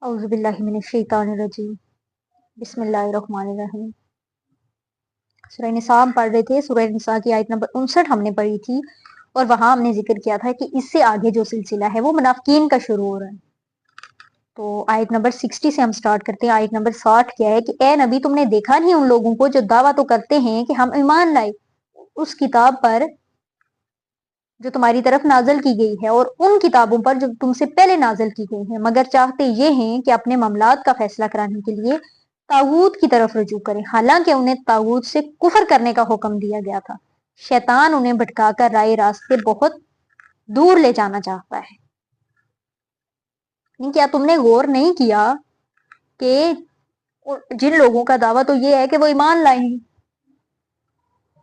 اعوذ باللہ من الشیطان الرجیم بسم اللہ الرحمن الرحیم۔ سورہ نساء ہم پڑھ رہے تھے، سورہ نساء کی آیت نمبر 59 ہم نے پڑھی تھی، اور وہاں ہم نے ذکر کیا تھا کہ اس سے آگے جو سلسلہ ہے وہ منافقین کا شروع ہو رہا ہے۔ تو آیت نمبر 60 سے ہم سٹارٹ کرتے ہیں۔ آیت نمبر 60 کیا ہے کہ اے نبی تم نے دیکھا نہیں ان لوگوں کو جو دعویٰ تو کرتے ہیں کہ ہم ایمان لائے اس کتاب پر جو تمہاری طرف نازل کی گئی ہے اور ان کتابوں پر جو تم سے پہلے نازل کی گئی ہیں، مگر چاہتے یہ ہیں کہ اپنے معاملات کا فیصلہ کرانے کے لیے طاغوت کی طرف رجوع کریں، حالانکہ انہیں طاغوت سے کفر کرنے کا حکم دیا گیا تھا۔ شیطان انہیں بھٹکا کر رائے راستے بہت دور لے جانا چاہتا ہے۔ کیا تم نے غور نہیں کیا کہ جن لوگوں کا دعویٰ تو یہ ہے کہ وہ ایمان لائے ہیں،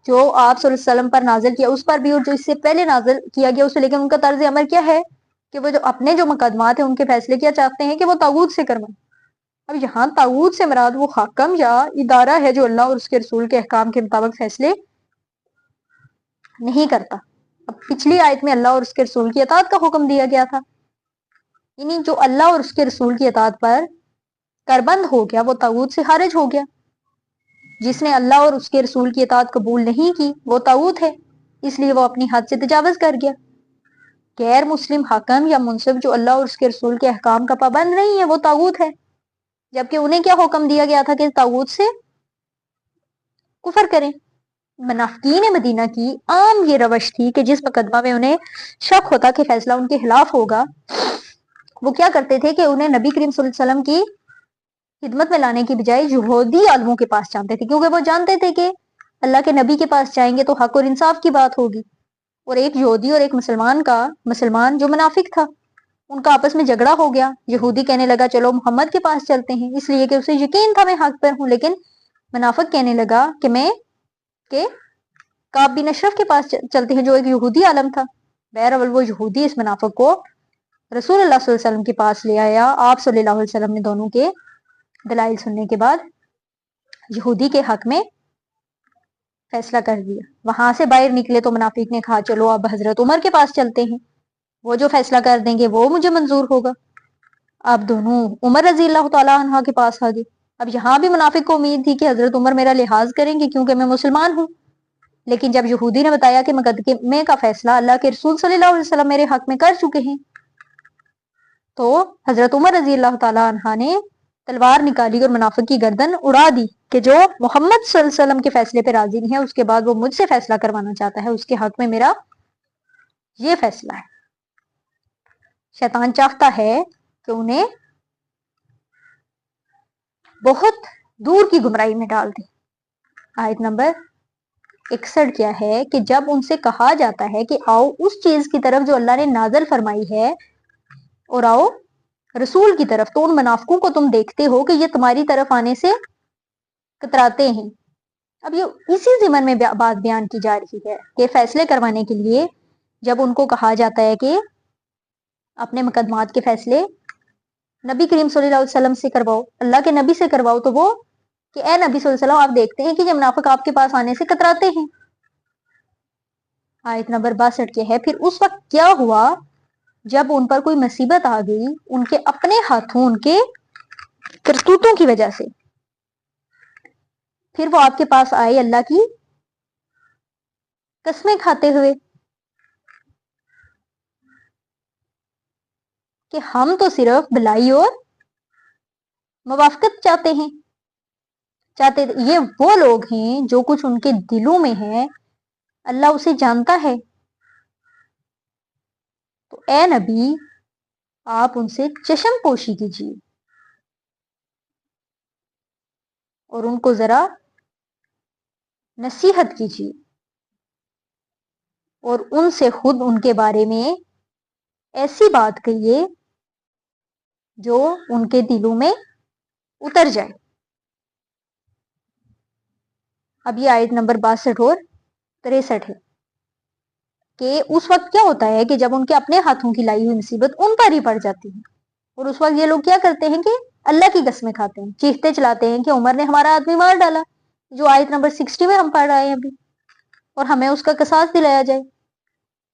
جو آپ صلی اللہ علیہ وسلم پر نازل کیا اس پر بھی اور جو اس سے پہلے نازل کیا گیا اس سے، لیکن ان کا طرز عمل کیا ہے کہ وہ جو اپنے جو مقدمات ہیں ان کے فیصلے کیا چاہتے ہیں کہ وہ طاغوت سے کروائیں۔ اب یہاں طاغوت سے مراد وہ حاکم یا ادارہ ہے جو اللہ اور اس کے رسول کے احکام کے مطابق فیصلے نہیں کرتا۔ اب پچھلی آیت میں اللہ اور اس کے رسول کی اطاعت کا حکم دیا گیا تھا، یعنی جو اللہ اور اس کے رسول کی اطاعت پر کربند ہو گیا وہ طاغوت سے خارج ہو گیا۔ جس نے اللہ اور اس کے رسول کی اطاعت قبول نہیں کی وہ طاغوت ہے، اس لیے وہ اپنی حد سے تجاوز کر گیا۔ غیر مسلم حاکم یا منصف جو اللہ اور اس کے رسول کے احکام کا پابند نہیں ہے وہ طاغوت ہے، جبکہ انہیں کیا حکم دیا گیا تھا کہ طاغوت سے کفر کریں۔ منافقین مدینہ کی عام یہ روش تھی کہ جس مقدمہ میں انہیں شک ہوتا کہ فیصلہ ان کے خلاف ہوگا، وہ کیا کرتے تھے کہ انہیں نبی کریم صلی اللہ علیہ وسلم کی خدمت میں لانے کی بجائے یہودی عالموں کے پاس جانتے تھے، کیونکہ وہ جانتے تھے کہ اللہ کے نبی کے پاس جائیں گے تو حق اور انصاف کی بات ہوگی۔ اور ایک یہودی اور ایک مسلمان جو منافق تھا، ان کا آپس میں جھگڑا ہو گیا۔ یہودی کہنے لگا چلو محمد کے پاس چلتے ہیں، اس لیے کہ اسے یقین تھا میں حق پر ہوں، لیکن منافق کہنے لگا کہ کعب بن اشرف کے پاس چلتے ہیں جو ایک یہودی عالم تھا۔ بہرحال وہ یہودی اس منافق کو رسول اللہ صلی اللہ علیہ وسلم کے پاس لے آیا۔ آپ صلی اللہ علیہ وسلم نے دونوں کے دلائل سننے کے بعد یہودی کے حق میں فیصلہ کر دیا۔ وہاں سے باہر نکلے تو منافق نے کہا چلو اب حضرت عمر کے پاس چلتے ہیں، وہ جو فیصلہ کر دیں گے وہ مجھے منظور ہوگا۔ اب دونوں عمر رضی اللہ تعالیٰ عنہ کے پاس آ گئے۔ اب یہاں بھی منافق کو امید تھی کہ حضرت عمر میرا لحاظ کریں گے کیونکہ میں مسلمان ہوں، لیکن جب یہودی نے بتایا کہ مقدمے کا فیصلہ اللہ کے رسول صلی اللہ علیہ وسلم میرے حق میں کر چکے ہیں، تو حضرت عمر رضی اللہ تعالیٰ عنہ نے تلوار نکالی اور منافق کی گردن اڑا دی کہ جو محمد صلی اللہ علیہ وسلم کے فیصلے پہ راضی نہیں ہے، اس کے بعد وہ مجھ سے فیصلہ کروانا چاہتا ہے، اس کے حق میں میرا یہ فیصلہ ہے۔ شیطان چاہتا ہے کہ انہیں بہت دور کی گمراہی میں ڈال دے۔ آیت نمبر 61 کیا ہے کہ جب ان سے کہا جاتا ہے کہ آؤ اس چیز کی طرف جو اللہ نے نازل فرمائی ہے اور آؤ رسول کی طرف، تو ان منافقوں کو تم دیکھتے ہو کہ یہ تمہاری طرف آنے سے کتراتے ہیں۔ اب یہ اسی ضمن میں بات بیان کی جا رہی ہے کہ فیصلے کروانے کے لیے جب ان کو کہا جاتا ہے کہ اپنے مقدمات کے فیصلے نبی کریم صلی اللہ علیہ وسلم سے کرواؤ، اللہ کے نبی سے کرواؤ، تو وہ کہ اے نبی صلی اللہ علیہ وسلم آپ دیکھتے ہیں کہ یہ منافق آپ کے پاس آنے سے کتراتے ہیں۔ آیت نمبر 62 کے ہے پھر اس وقت کیا ہوا جب ان پر کوئی مصیبت آ گئی ان کے اپنے ہاتھوں ان کے کرتوتوں کی وجہ سے، پھر وہ آپ کے پاس آئے اللہ کی قسمیں کھاتے ہوئے کہ ہم تو صرف بھلائی اور موافقت چاہتے ہیں۔ یہ وہ لوگ ہیں جو کچھ ان کے دلوں میں ہے اللہ اسے جانتا ہے، تو اے نبی آپ ان سے چشم پوشی کیجیے اور ان کو ذرا نصیحت کیجیے اور ان سے خود ان کے بارے میں ایسی بات کہیے جو ان کے دلوں میں اتر جائے۔ اب یہ آیت نمبر 62 اور 63 ہے کہ اس وقت کیا ہوتا ہے کہ جب ان کے اپنے ہاتھوں کی لائی ہوئی مصیبت ان پر ہی پڑ جاتی ہے، اور اس وقت یہ لوگ کیا کرتے ہیں کہ اللہ کی قسمیں کھاتے ہیں، چیختے چلاتے ہیں کہ عمر نے ہمارا آدمی مار ڈالا، جو آیت نمبر 60 میں ہم پڑھ رہے ہیں ابھی، اور ہمیں اس کا قصاص دلایا جائے۔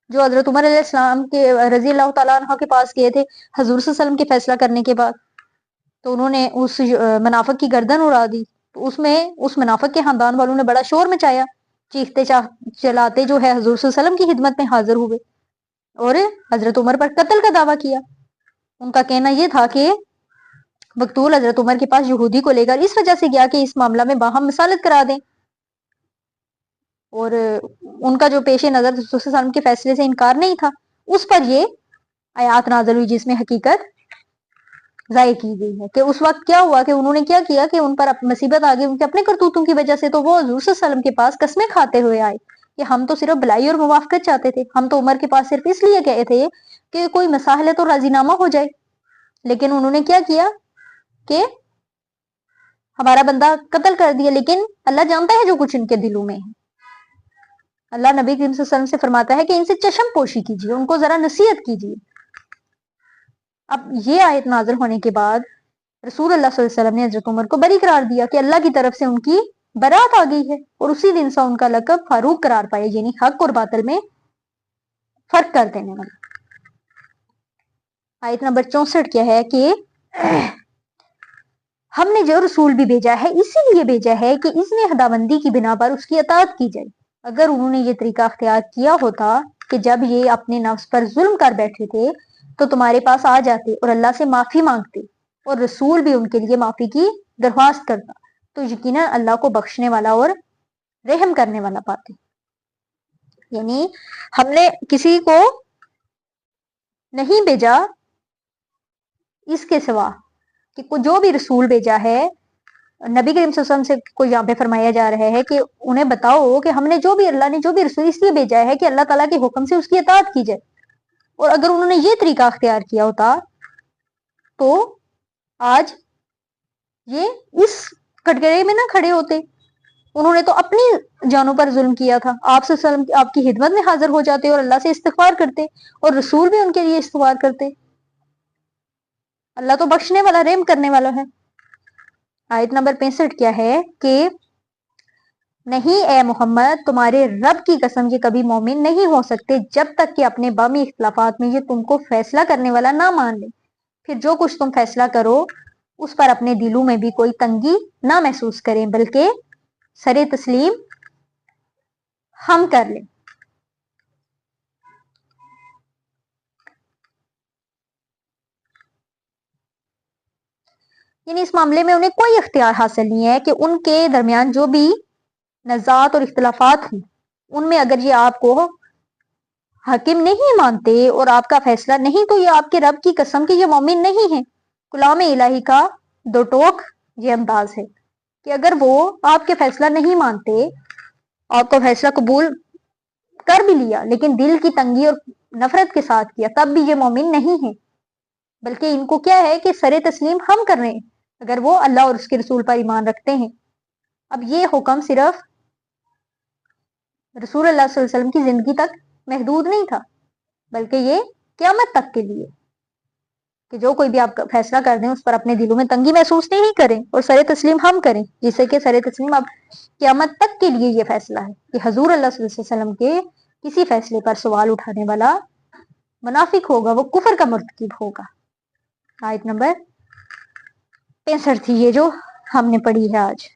جو حضرت عمر علیہ السلام کے رضی اللہ تعالیٰ عنہ کے پاس گئے تھے حضور صلی اللہ علیہ وسلم کے فیصلہ کرنے کے بعد، تو انہوں نے اس منافق کی گردن اڑا دی. تو اس منافق کے خاندان والوں نے بڑا شور مچایا, چیختے چلاتے جو ہے حضور صلی اللہ علیہ وسلم کی خدمت میں حاضر ہوئے اور حضرت عمر پر قتل کا دعویٰ کیا. ان کا کہنا یہ تھا کہ مقتول حضرت عمر کے پاس یہودی کو لے کر اس وجہ سے گیا کہ اس معاملہ میں باہم مسالت کرا دیں, اور ان کا جو پیش نظر رسول صلی اللہ علیہ وسلم کے فیصلے سے انکار نہیں تھا, اس پر یہ آیات نازل ہوئی جس میں حقیقت ضائع کی گئی ہے. کہ اس وقت کیا ہوا کہ انہوں نے کیا کیا کہ ان پر مصیبت آ گئی ان کے اپنے کرتوتوں کی وجہ سے. تو وہ حضور صلی اللہ علیہ وسلم کے پاس قسمیں کھاتے ہوئے آئے کہ ہم تو صرف بھلائی اور موافقت چاہتے تھے, ہم تو عمر کے پاس صرف اس لیے گئے تھے کہ کوئی مساحلت اور راضی نامہ ہو جائے. لیکن انہوں نے کیا کیا کہ ہمارا بندہ قتل کر دیا, لیکن اللہ جانتا ہے جو کچھ ان کے دلوں میں ہے. اللہ نبی کریم صلی اللہ علیہ وسلم سے فرماتا ہے کہ ان سے چشم پوشی کیجیے, ان کو ذرا نصیحت کیجیے. اب یہ آیت نازل ہونے کے بعد رسول اللہ صلی اللہ علیہ وسلم نے حضرت عمر کو بری قرار دیا کہ اللہ کی طرف سے ان کی برات آ گئی ہے, اور اسی دن سے ان کا لقب فاروق قرار پایا, یعنی حق اور باطل میں فرق کر دینے والا. آیت نمبر 64 کیا ہے کہ ہم نے جو رسول بھی بھیجا ہے اسی لیے بھیجا ہے کہ اس میں خداوندی کی بنا پر اس کی اطاعت کی جائے. اگر انہوں نے یہ طریقہ اختیار کیا ہوتا کہ جب یہ اپنے نفس پر ظلم کر بیٹھے تھے تو تمہارے پاس آ جاتے اور اللہ سے معافی مانگتے, اور رسول بھی ان کے لیے معافی کی درخواست کرتا, تو یقیناً اللہ کو بخشنے والا اور رحم کرنے والا پاتے. یعنی ہم نے کسی کو نہیں بھیجا اس کے سوا کہ جو بھی رسول بھیجا ہے, نبی کریم صلی اللہ علیہ وسلم سے کوئی یہاں پہ فرمایا جا رہا ہے کہ انہیں بتاؤ کہ ہم نے جو بھی اللہ نے جو بھی رسول اس لیے بھیجا ہے کہ اللہ تعالیٰ کے حکم سے اس کی اطاعت کی جائے. اور اگر انہوں نے یہ طریقہ اختیار کیا ہوتا تو آج یہ اس کٹگرے میں نہ کھڑے ہوتے. انہوں نے تو اپنی جانوں پر ظلم کیا تھا, آپ صلی اللہ علیہ وسلم آپ کی خدمت میں حاضر ہو جاتے اور اللہ سے استغفار کرتے, اور رسول بھی ان کے لیے استغفار کرتے. اللہ تو بخشنے والا رحم کرنے والا ہے. آیت نمبر 65 کیا ہے کہ نہیں اے محمد, تمہارے رب کی قسم یہ کبھی مومن نہیں ہو سکتے جب تک کہ اپنے باہمی اختلافات میں یہ تم کو فیصلہ کرنے والا نہ مان لے. پھر جو کچھ تم فیصلہ کرو اس پر اپنے دلوں میں بھی کوئی تنگی نہ محسوس کریں, بلکہ سر تسلیم ہم کر لیں. یعنی اس معاملے میں انہیں کوئی اختیار حاصل نہیں ہے کہ ان کے درمیان جو بھی نزاعات اور اختلافات ہیں ان میں اگر یہ آپ کو حاکم نہیں مانتے اور آپ کا فیصلہ نہیں, تو یہ آپ کے رب کی قسم کہ یہ مومن نہیں ہے. کلام الہی کا دو ٹوک یہ انداز ہے کہ اگر وہ آپ کے فیصلہ نہیں مانتے, آپ کا فیصلہ قبول کر بھی لیا لیکن دل کی تنگی اور نفرت کے ساتھ کیا, تب بھی یہ مومن نہیں ہے. بلکہ ان کو کیا ہے کہ سر تسلیم ہم کر رہے ہیں اگر وہ اللہ اور اس کے رسول پر ایمان رکھتے ہیں. اب یہ حکم صرف رسول اللہ صلی اللہ علیہ وسلم کی زندگی تک محدود نہیں تھا, بلکہ یہ قیامت تک کے لیے کہ جو کوئی بھی آپ فیصلہ کر دیں اس پر اپنے دلوں میں تنگی محسوس نہیں کریں اور سر تسلیم ہم کریں, جس سے کہ سر تسلیم اب قیامت تک کے لیے یہ فیصلہ ہے کہ حضور اللہ صلی اللہ علیہ وسلم کے کسی فیصلے پر سوال اٹھانے والا منافق ہوگا, وہ کفر کا مرتکب ہوگا. آیت نمبر 65 تھی یہ جو ہم نے پڑھی ہے آج.